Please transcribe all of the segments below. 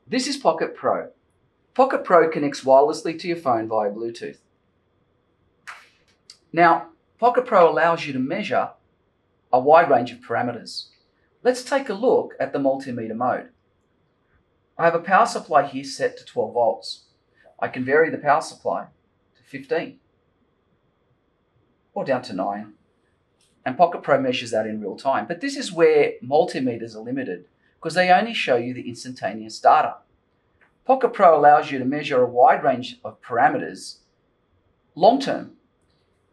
This is Pokit Pro. Pokit Pro connects wirelessly to your phone via Bluetooth. Now, Pokit Pro allows you to measure a wide range of parameters. Let's take a look at the multimeter mode. I have a power supply here set to 12 volts. I can vary the power supply to 15 or down to 9. And Pokit Pro measures that in real time. But this is where multimeters are limited because they only show you the instantaneous data. Pokit Pro allows you to measure a wide range of parameters long term.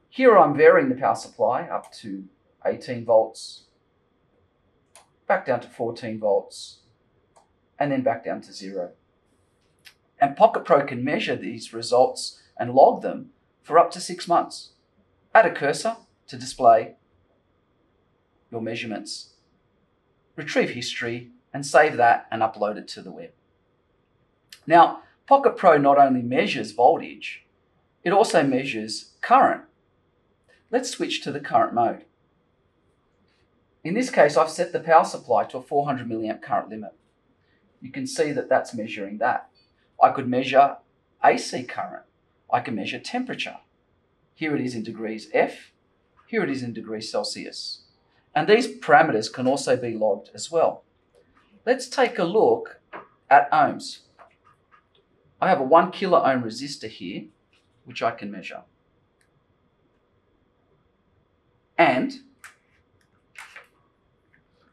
Here I'm varying the power supply up to 18 volts, back down to 14 volts, and then back down to 0. And Pokit Pro can measure these results and log them for up to 6 months. Add a cursor to display your measurements, retrieve history, and save that and upload it to the web. Now, Pokit Pro not only measures voltage, it also measures current. Let's switch to the current mode. In this case, I've set the power supply to a 400 milliamp current limit. You can see that that's measuring that. I could measure AC current. I can measure temperature. Here it is in degrees F. Here it is in degrees Celsius. And these parameters can also be logged as well. Let's take a look at ohms. I have a 1 kilo ohm resistor here, which I can measure. And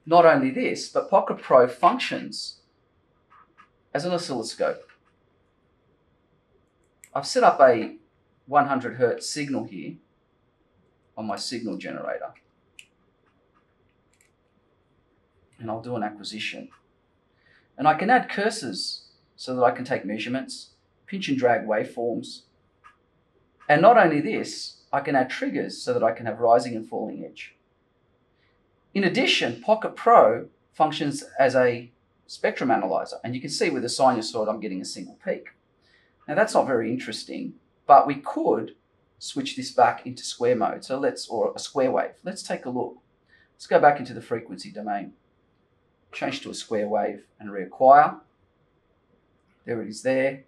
not only this, but Pokit Pro functions as an oscilloscope. I've set up a 100 Hertz signal here on my signal generator. And I'll do an acquisition. And I can add cursors so that I can take measurements, pinch and drag waveforms. And not only this, I can add triggers so that I can have rising and falling edge. In addition, Pokit Pro functions as a spectrum analyzer, and you can see with the sinusoid I'm getting a single peak. Now that's not very interesting, but we could switch this back into square mode, or a square wave. Let's take a look. Let's go back into the frequency domain, change to a square wave and reacquire. There it is there.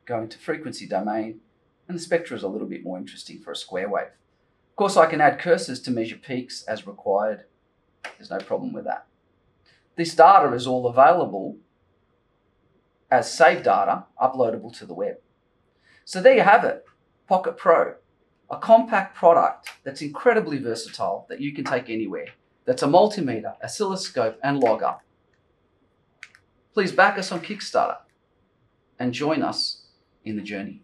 Go into frequency domain, and the spectra is a little bit more interesting for a square wave. Of course, I can add cursors to measure peaks as required. There's no problem with that. This data is all available as saved data uploadable to the web. So there you have it, Pokit Pro, a compact product that's incredibly versatile that you can take anywhere. That's a multimeter, oscilloscope, and logger. Please back us on Kickstarter and join us in the journey.